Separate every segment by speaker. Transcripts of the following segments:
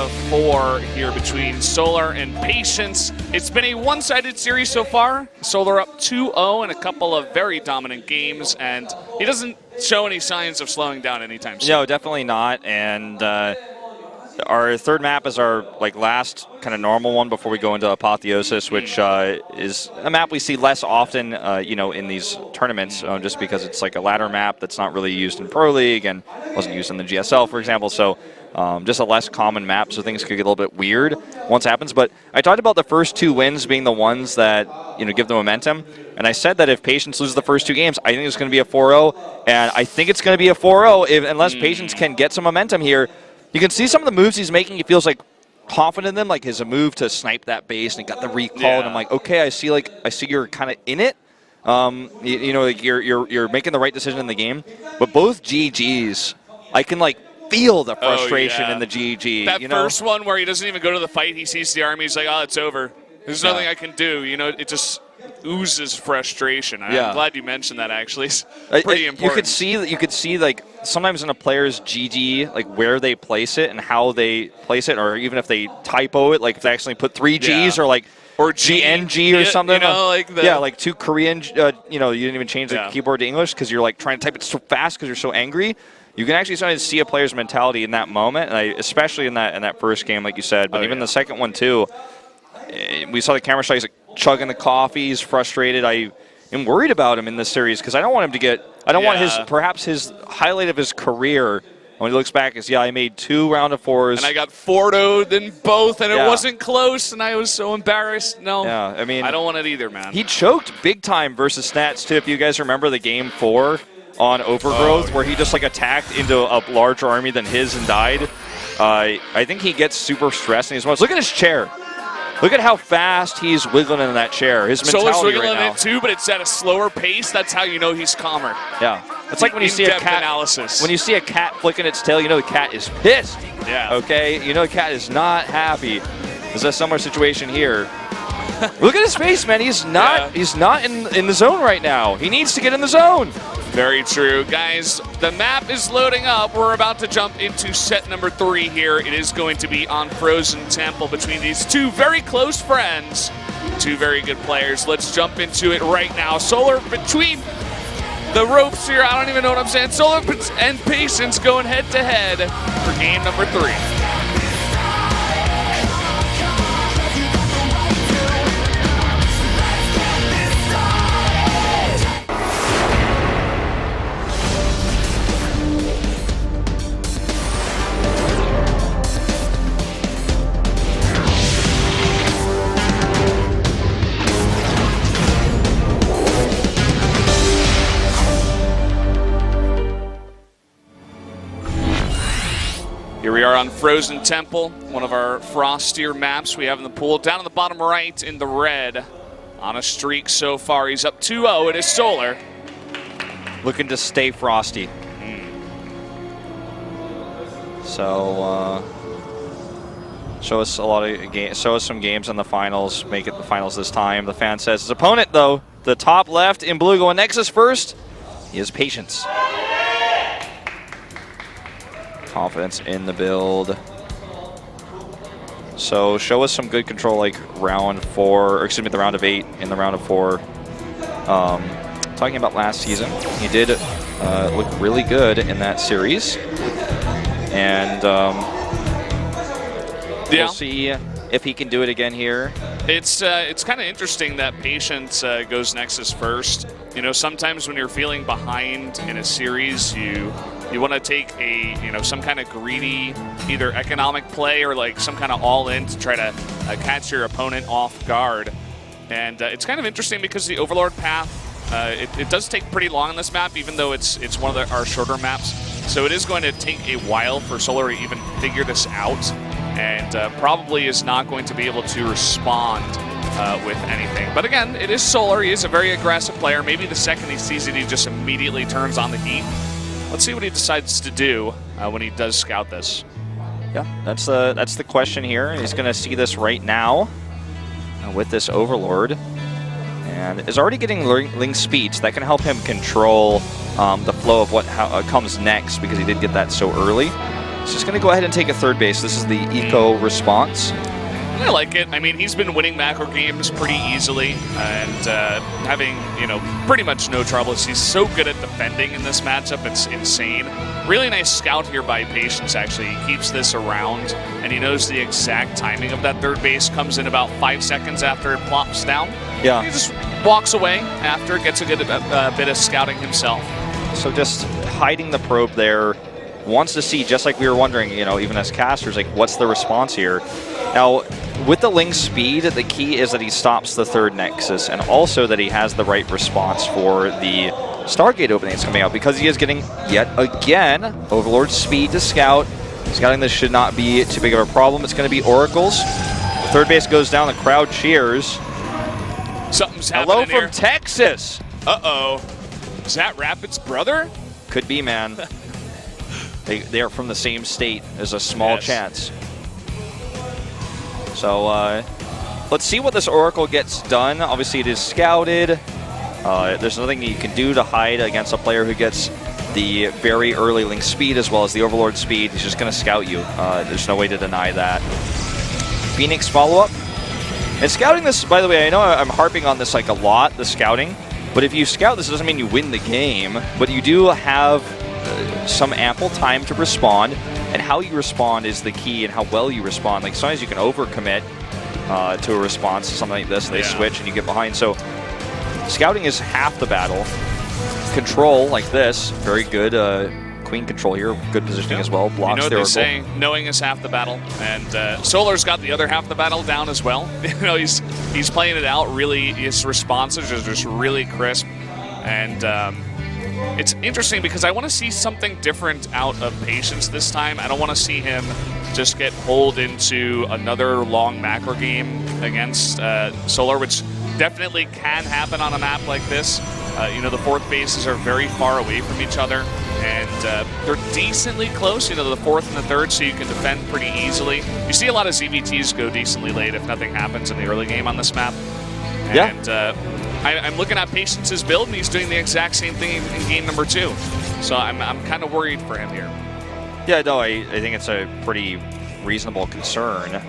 Speaker 1: Ro.4 here between Solar and Patience. It's been a one-sided series so far. Solar up 2-0 in a couple of very dominant games, and he doesn't show any signs of slowing down anytime soon.
Speaker 2: No, definitely not. And our third map is our last kind of normal one before we go into Apotheosis, which is a map we see less often, in these tournaments, just because it's like a ladder map that's not really used in Pro League and wasn't used in the GSL, for example. So just a less common map, so things could get a little bit weird once it happens. But I talked about the first 2 wins being the ones that give the momentum, and I said that if Patience loses the first 2 games, I think it's going to be a 4-0, and I think it's going to be a 4-0 unless Patience can get some momentum here. You can see some of the moves he's making. He feels confident in them, like his move to snipe that base and he got the recall. Yeah. And I'm like, okay, I see you're kind of in it. You're making the right decision in the game. But both GGs, I can feel the frustration in the GG.
Speaker 1: That first one where he doesn't even go to the fight, he sees the army, he's like, oh, it's over. There's nothing I can do. It just oozes frustration. I'm glad you mentioned that, actually. It's pretty important.
Speaker 2: You could see sometimes in a player's GG, where they place it and how they place it, or even if they typo it, if they accidentally put 3 Gs or GNG or something. 2 Korean, you didn't even change the keyboard to English because you're trying to type it so fast because you're so angry. You can actually start to see a player's mentality in that moment, and especially in that first game, like you said, but even the second one too. We saw the camera shot, he's chugging the coffee, he's frustrated. I am worried about him in this series because I don't want him to get, perhaps his highlight of his career when he looks back is, I made 2 round of 4s.
Speaker 1: And I got 4'd in both, and it wasn't close, and I was so embarrassed. No, I don't want it either, man.
Speaker 2: He choked big time versus Snats, too. If you guys remember the game 4 on Overgrowth, where he just attacked into a larger army than his and died. I think he gets super stressed in these moments. Look at his chair. Look at how fast he's wiggling in that chair. His mentality
Speaker 1: Solar's wiggling
Speaker 2: right now.
Speaker 1: it too, but it's at a slower pace. That's how you know he's calmer.
Speaker 2: Yeah. It's like when you see a cat
Speaker 1: analysis.
Speaker 2: When you see a cat flicking its tail, you know the cat is pissed.
Speaker 1: Yeah.
Speaker 2: Okay? You know the cat is not happy. There's a similar situation here. Look at his face, man. He's not in the zone right now. He needs to get in the zone.
Speaker 1: Very true. Guys, the map is loading up. We're about to jump into set number 3 here. It is going to be on Frozen Temple between these 2 very close friends. 2 very good players. Let's jump into it right now. Solar between the ropes here. I don't even know what I'm saying. Solar and Patience going head-to-head for game number 3. Here we are on Frozen Temple, one of our frostier maps we have in the pool. Down in the bottom right in the red, on a streak so far. He's up 2-0. It is Solar.
Speaker 2: Looking to stay frosty. So, show us some games in the finals. Make it the finals this time. The fan says his opponent, though, the top left in blue going Nexus first, he has Patience. Confidence in the build. So show us some good control like round 4, or excuse me, the round of 8 in the round of 4. Talking about last season, he did look really good in that series. And we'll see if he can do it again here.
Speaker 1: It's kind of interesting that Patience goes Nexus first. Sometimes when you're feeling behind in a series, you want to take some kind of greedy either economic play or some kind of all-in to try to catch your opponent off guard. And it's kind of interesting because the Overlord path, it does take pretty long on this map, even though it's one of our shorter maps. So it is going to take a while for Solar to even figure this out, and probably is not going to be able to respond with anything. But again, it is Solar. He is a very aggressive player. Maybe the second he sees it, he just immediately turns on the heat. Let's see what he decides to do when he does scout this.
Speaker 2: Yeah, that's the question here. He's going to see this right now with this Overlord, and is already getting Ling speed, so that can help him control the flow of what comes next, because he did get that so early. He's just going to go ahead and take a third base. This is the eco response.
Speaker 1: I like it. I mean, he's been winning macro games pretty easily and having, pretty much no troubles. He's so good at defending in this matchup. It's insane. Really nice scout here by Patience, actually. He keeps this around, and he knows the exact timing of that third base. Comes in about 5 seconds after it plops down.
Speaker 2: Yeah.
Speaker 1: He just walks away after, gets a good bit of scouting himself.
Speaker 2: So just hiding the probe there. Wants to see, just like we were wondering, even as casters, like what's the response here? Now, with the Ling's speed, the key is that he stops the third Nexus, and also that he has the right response for the Stargate opening that's coming out, because he is getting, yet again, Overlord's speed to scout. Scouting this should not be too big of a problem. It's going to be Oracles. The third base goes down, the crowd cheers.
Speaker 1: Something's happening.
Speaker 2: Hello from Texas!
Speaker 1: Uh-oh. Is that Rapid's brother?
Speaker 2: Could be, man. They are from the same state. There's a small chance. So let's see what this Oracle gets done. Obviously, it is scouted. There's nothing you can do to hide against a player who gets the very early Link speed as well as the Overlord speed. He's just going to scout you. There's no way to deny that. Phoenix follow-up. And scouting this, by the way, I know I'm harping on this like a lot, the scouting. But if you scout this, it doesn't mean you win the game. But you do have some ample time to respond, and how you respond is the key, and how well you respond. Like sometimes you can overcommit to a response to something like this, and they switch and you get behind. So scouting is half the battle. Control like this, very good queen control here, good positioning as well. Blocks
Speaker 1: you know what
Speaker 2: the
Speaker 1: they
Speaker 2: Oracle.
Speaker 1: say, knowing is half the battle, and Solar's got the other half of the battle down as well. He's playing it out really. His responses are just really crisp, and it's interesting because I want to see something different out of Patience this time. I don't want to see him just get pulled into another long macro game against Solar, which definitely can happen on a map like this. The fourth bases are very far away from each other, and they're decently close, the fourth and the third, so you can defend pretty easily. You see a lot of ZVTs go decently late if nothing happens in the early game on this map. And I'm looking at Patience's build, and he's doing the exact same thing in game number 2. So I'm kind of worried for him here.
Speaker 2: Yeah, no, I think it's a pretty reasonable concern.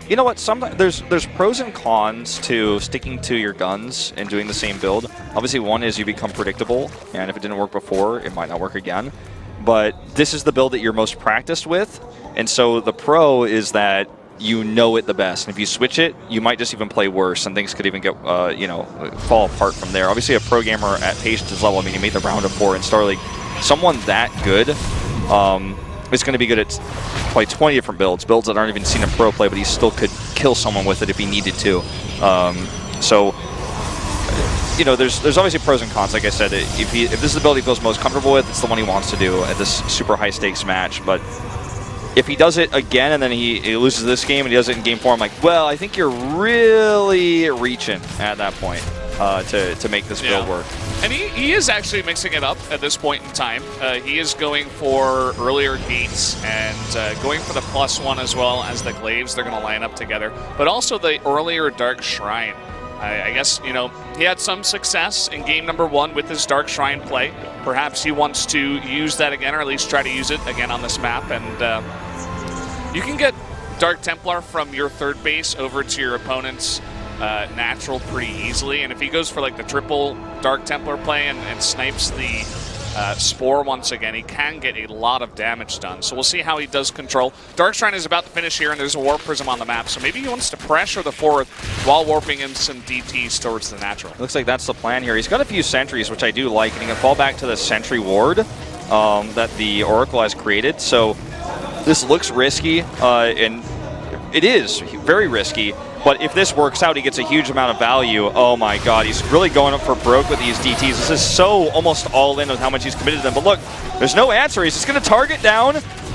Speaker 2: You know what? Sometimes there's pros and cons to sticking to your guns and doing the same build. Obviously, one is you become predictable, and if it didn't work before, it might not work again. But this is the build that you're most practiced with, and so the pro is that you know it the best. And if you switch it, you might just even play worse, and things could even get fall apart from there. Obviously, a pro gamer at Patience's level, I mean, he made the round of 4 in Star League. Someone that good is going to be good at probably 20 different builds that aren't even seen a pro play, but he still could kill someone with it if he needed to. There's obviously pros and cons. Like I said, if this is the build he feels most comfortable with, it's the one he wants to do at this super high stakes match. But if he does it again and then he loses this game and he does it in game 4, I'm like, well, I think you're really reaching at that point to make this build work.
Speaker 1: And he is actually mixing it up at this point in time. He is going for earlier gates and going for the +1 as well as the glaives. They're going to line up together. But also the earlier Dark Shrine. I guess, he had some success in game number 1 with his Dark Shrine play. Perhaps he wants to use that again, or at least try to use it again on this map. And you can get Dark Templar from your third base over to your opponent's natural pretty easily, and if he goes for like the triple Dark Templar play and snipes the Spore once again, he can get a lot of damage done. So we'll see how he does control. Dark Shrine is about to finish here, and there's a Warp Prism on the map, so maybe he wants to pressure the fourth while warping in some DTs towards the natural.
Speaker 2: Looks like that's the plan here. He's got a few sentries, which I do like, and he can fall back to the sentry ward that the Oracle has created. So this looks risky, and it is very risky. But if this works out, he gets a huge amount of value. Oh my god, he's really going up for broke with these DTs. This is so almost all in with how much he's committed to them. But look, there's no answer. He's just going to target down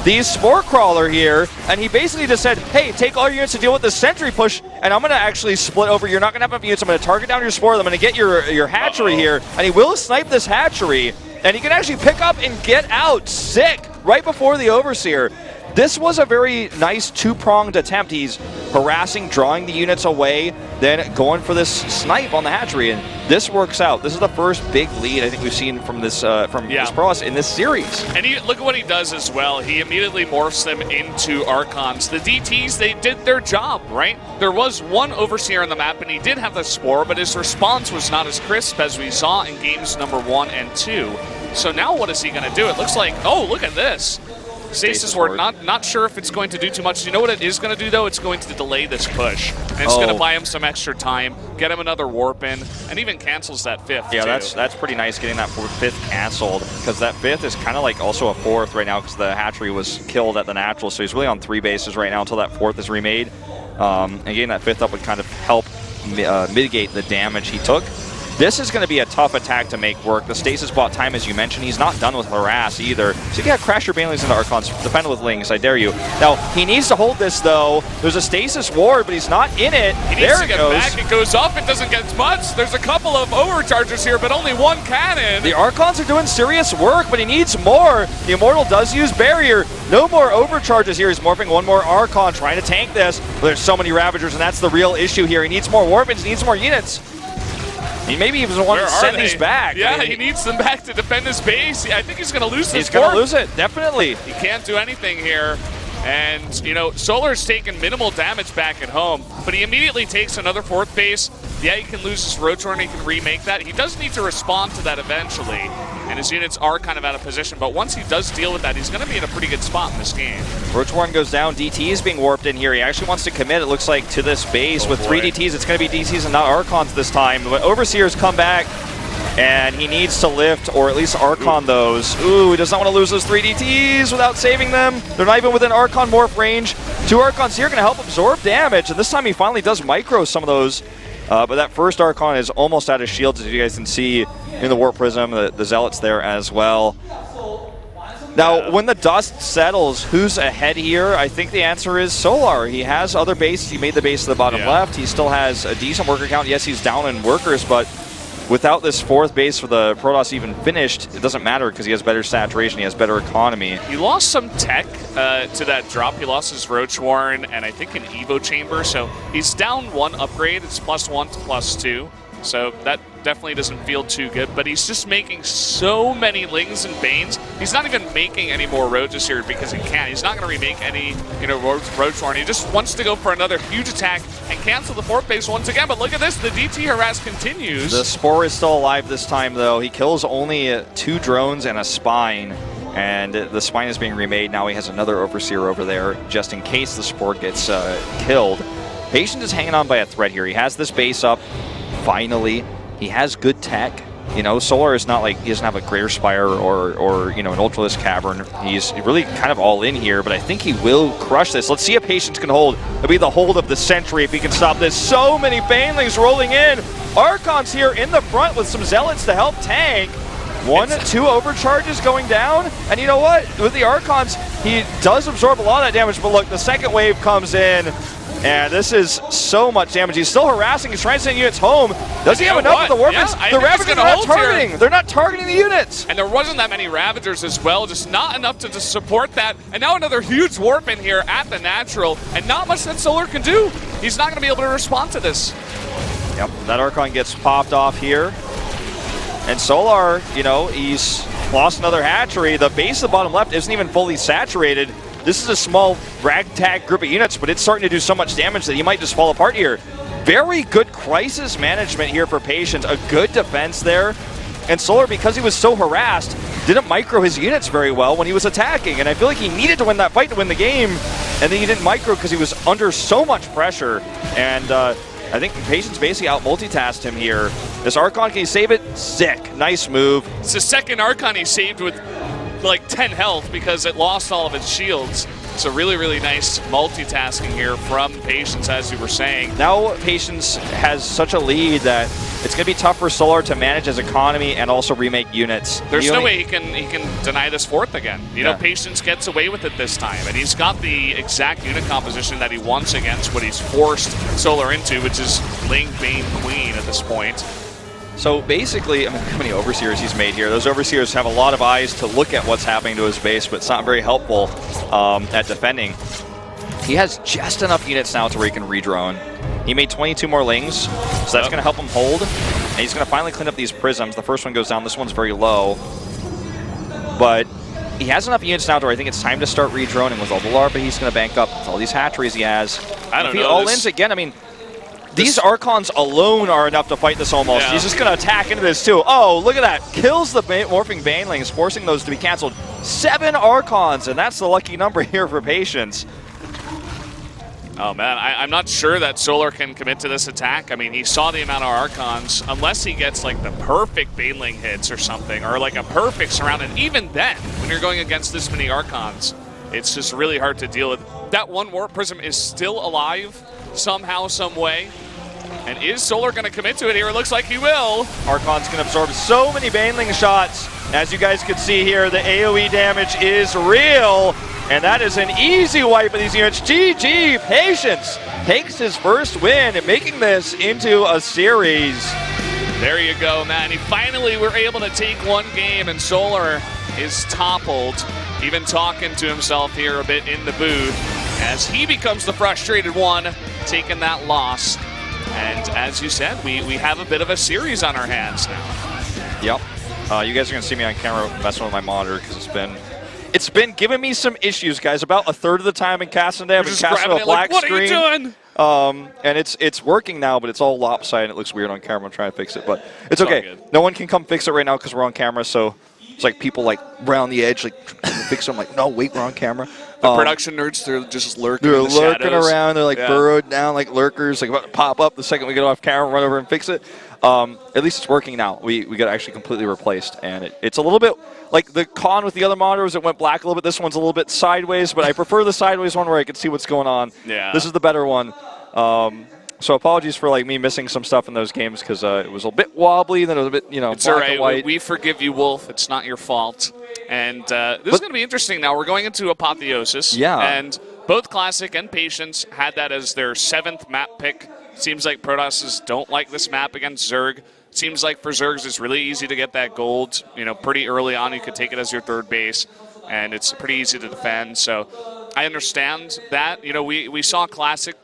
Speaker 2: the Spore Crawler here. And he basically just said, hey, take all your units to deal with the sentry push, and I'm going to actually split over. You're not going to have enough units. I'm going to target down your Spore. I'm going to get your hatchery here. And he will snipe this hatchery. And he can actually pick up and get out sick right before the Overseer. This was a very nice two-pronged attempt. He's harassing, drawing the units away, then going for this snipe on the hatchery, and this works out. This is the first big lead I think we've seen from this this Protoss in this series.
Speaker 1: And look at what he does as well. He immediately morphs them into Archons. The DTs, they did their job, right? There was one Overseer on the map, and he did have the Spore, but his response was not as crisp as we saw in games number 1 and 2. So now what is he going to do? It looks like, oh, look at this. Stasis Ward, not sure if it's going to do too much. You know what it is going to do, though? It's going to delay this push. And it's going to buy him some extra time, get him another warp in, and even cancels that 5th,
Speaker 2: Yeah,
Speaker 1: too.
Speaker 2: that's pretty nice getting that 5th canceled, because that 5th is kind of like also a 4th right now, because the hatchery was killed at the natural, so he's really on 3 bases right now until that 4th is remade. And getting that 5th up would kind of help mitigate the damage he took. This is going to be a tough attack to make work. The Stasis bought time, as you mentioned. He's not done with Harass either. So you got to crash your Banelings into Archons. Defend with Lings, I dare you. Now, he needs to hold this, though. There's a Stasis Ward, but he's not in it.
Speaker 1: He needs to get back. It goes up. It doesn't get much. There's a couple of overcharges here, but only one cannon.
Speaker 2: The Archons are doing serious work, but he needs more. The Immortal does use Barrier. No more overcharges here. He's morphing one more Archon, trying to tank this. But there's so many Ravagers, and that's the real issue here. He needs more Warpins. He needs more units. He maybe even wants to send these back.
Speaker 1: Yeah,
Speaker 2: I mean,
Speaker 1: he needs them back to defend his base. I think he's going to lose this.
Speaker 2: He's going to lose it, definitely.
Speaker 1: He can't do anything here. And, you know, Solar's taken minimal damage back at home, but he immediately takes another 4th base. Yeah, he can lose his Rotorn, he can remake that. He does need to respond to that eventually, and his units are kind of out of position, but once he does deal with that, he's going to be in a pretty good spot in this game.
Speaker 2: Rotorn goes down, DT is being warped in here. He actually wants to commit, it looks like, to this base with 3 DTs. It's going to be DTs and not Archons this time, but Overseers come back, and he needs to lift, or at least Archon those. Ooh, he does not want to lose those 3 DTs without saving them. They're not even within Archon morph range. 2 Archons here are going to help absorb damage, and this time he finally does micro some of those. But that first Archon is almost out of shields, as you guys can see in the Warp Prism, the Zealots there as well. Now, when the dust settles, who's ahead here? I think the answer is Solar. He has other bases. He made the base to the bottom left. He still has a decent worker count. Yes, he's down in workers, but without this 4th base for the Protoss even finished, it doesn't matter because he has better saturation, he has better economy.
Speaker 1: He lost some tech to that drop. He lost his Roach Warren and I think an Evo Chamber, so he's down 1 upgrade. It's +1 to +2, so that definitely doesn't feel too good, but he's just making so many Lings and Banes. He's not even making any more Roaches here because he can't. He's not going to remake any, Roach Warren. He just wants to go for another huge attack and cancel the 4th base once again, but look at this, the DT harass continues.
Speaker 2: The Spore is still alive this time, though. He kills only 2 drones and a Spine, and the Spine is being remade. Now he has another Overseer over there, just in case the Spore gets killed. Patience is hanging on by a thread here. He has this base up, finally. He has good tech. Solar is not like he doesn't have a Greater Spire or an Ultralisk Cavern. He's really kind of all in here, but I think he will crush this. Let's see if Patience can hold. It'll be the hold of the century if he can stop this. So many Banelings rolling in. Archons here in the front with some Zealots to help tank. 1-2 overcharges going down, and you know what? With the Archons, he does absorb a lot of that damage, but look, the second wave comes in, and this is so much damage. He's still harassing. He's trying to send units home. Does he have enough of the Warpins? The Ravagers are not targeting. They're not targeting the units.
Speaker 1: And there wasn't that many Ravagers as well, just not enough to just support that. And now another huge warp in here at the natural, and not much that Solar can do. He's not going to be able to respond to this.
Speaker 2: Yep, that Archon gets popped off here. And Solar, he's lost another hatchery. The base of the bottom left isn't even fully saturated. This is a small ragtag group of units, but it's starting to do so much damage that he might just fall apart here. Very good crisis management here for Patience. A good defense there. And Solar, because he was so harassed, didn't micro his units very well when he was attacking. And I feel like he needed to win that fight to win the game. And then he didn't micro because he was under so much pressure. And I think Patience basically out-multitasked him here. This Archon, can he save it? Sick. Nice move.
Speaker 1: It's the second Archon he saved with like 10 health because it lost all of its shields. So really, really nice multitasking here from Patience, as you were saying.
Speaker 2: Now Patience has such a lead that it's going to be tough for Solar to manage his economy and also remake units.
Speaker 1: There's no way he can deny this 4th again. Patience gets away with it this time, and he's got the exact unit composition that he wants against what he's forced Solar into, which is Ling, Bane, Queen at this point.
Speaker 2: So basically, I mean, how many overseers he's made here? Those overseers have a lot of eyes to look at what's happening to his base, but it's not very helpful at defending. He has just enough units now to where he can redrone. He made 22 more lings, so that's going to help him hold. And he's going to finally clean up these prisms. The first one goes down. This one's very low. But he has enough units now to where I think it's time to start redroning with all the larvae he's going to bank up, with all these hatcheries he has.
Speaker 1: I don't know.
Speaker 2: If he all-ins again, I mean, these Archons alone are enough to fight this almost. Yeah. He's just going to attack into this too. Oh, look at that. Kills the morphing Banelings, forcing those to be canceled. 7 Archons, and that's the lucky number here for Patience.
Speaker 1: Oh, man, I'm not sure that Solar can commit to this attack. I mean, he saw the amount of Archons. Unless he gets, like, the perfect Baneling hits or something, or, like, a perfect surround. And even then, when you're going against this many Archons, it's just really hard to deal with. That one Warp Prism is still alive somehow, some way. And is Solar going to commit to it here? It looks like he will.
Speaker 2: Archons can absorb so many Baneling shots. As you guys can see here, the AoE damage is real. And that is an easy wipe of these units. GG, Patience takes his first win and making this into a series.
Speaker 1: There you go, man. He finally were able to take one game, and Solar is toppled. Even talking to himself here a bit in the booth as he becomes the frustrated one, taking that loss. And as you said, we have a bit of a series on our hands now.
Speaker 2: Yep. You guys are going to see me on camera messing with my monitor because it's been giving me some issues, guys. About a third of the time in casting day, I've been casting a black
Speaker 1: like,
Speaker 2: screen.
Speaker 1: What are you doing?
Speaker 2: And it's working now, but it's all lopsided and it looks weird on camera. I'm trying to fix it, but it's okay. No one can come fix it right now because we're on camera, so it's like people like around the edge, like fix it. I'm like, no, wait, we're on camera.
Speaker 1: The production nerds, they're just lurking.
Speaker 2: They're
Speaker 1: in the
Speaker 2: lurking
Speaker 1: shadows.
Speaker 2: around. They're like burrowed down like lurkers, like about to pop up the second we get off camera, run over and fix it. At least it's working now. We got actually completely replaced, and it's a little bit like the con with the other monitors. It went black a little bit. This one's a little bit sideways, but I prefer the sideways one where I can see what's going on.
Speaker 1: Yeah.
Speaker 2: This is the better one. So apologies for like me missing some stuff in those games because it was a bit wobbly, then it was a bit
Speaker 1: it's
Speaker 2: black
Speaker 1: all right.
Speaker 2: and white.
Speaker 1: We forgive you, Wolf. It's not your fault. And this is going to be interesting now. We're going into Apotheosis.
Speaker 2: Yeah.
Speaker 1: And both Classic and Patience had that as their 7th map pick. Seems like Protosses don't like this map against Zerg. Seems like for Zergs it's really easy to get that gold. Pretty early on you could take it as your 3rd base, and it's pretty easy to defend. So I understand that. We saw Classic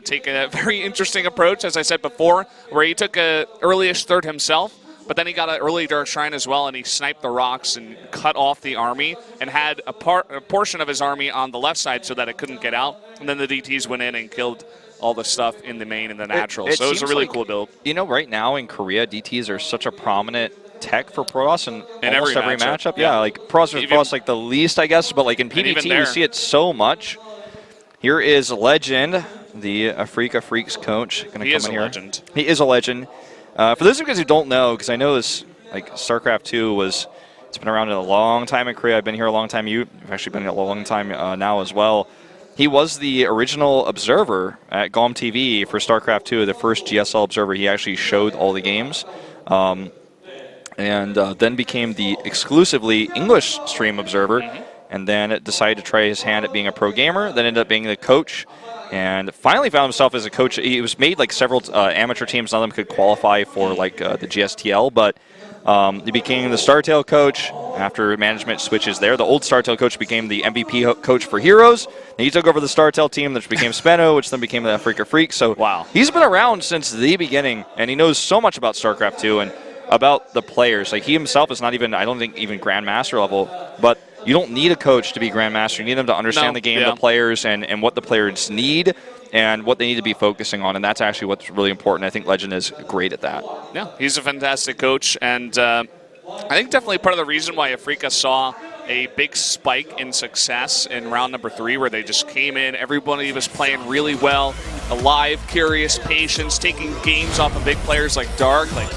Speaker 1: take a very interesting approach, as I said before, where he took a early-ish 3rd himself, but then he got an early Dark Shrine as well, and he sniped the rocks and cut off the army and had a portion of his army on the left side so that it couldn't get out. And then the DTs went in and killed all the stuff in the main and the natural. So it was a really cool build.
Speaker 2: Right now in Korea, DTs are such a prominent tech for Protoss in almost
Speaker 1: every
Speaker 2: every matchup.
Speaker 1: Yeah,
Speaker 2: like Protoss like the least, I guess, but like in PvT you see it so much. Here is Legend, the Afrika Freaks coach. Gonna
Speaker 1: he
Speaker 2: come
Speaker 1: is
Speaker 2: in
Speaker 1: a
Speaker 2: here.
Speaker 1: legend.
Speaker 2: He is a legend. For those of you guys who don't know, because I know this, like StarCraft 2 it's been around a long time in Korea. I've been here a long time. You've actually been here a long time now as well. He was the original observer at GOM TV for StarCraft 2, the first GSL observer. He actually showed all the games. And then became the exclusively English stream observer, and then decided to try his hand at being a pro gamer, then ended up being the coach, and finally found himself as a coach. He was made like several amateur teams, none of them could qualify for like the GSTL, but he became the StarTale coach after management switches there. The old StarTale coach became the MVP coach for Heroes. And he took over the StarTale team, which became Spenno, which then became the Afrika Freak. So
Speaker 1: wow,
Speaker 2: he's been around since the beginning, and he knows so much about StarCraft 2 and about the players. Like he himself is not even, I don't think, even Grandmaster level, but you don't need a coach to be Grandmaster. You need them to understand the game, the players, and what the players need and what they need to be focusing on, and that's actually what's really important. I think Legend is great at that.
Speaker 1: Yeah, he's a fantastic coach, and I think definitely part of the reason why Afrika saw a big spike in success in round number 3, where they just came in, everybody was playing really well, alive, curious, Patience, taking games off of big players like Dark, like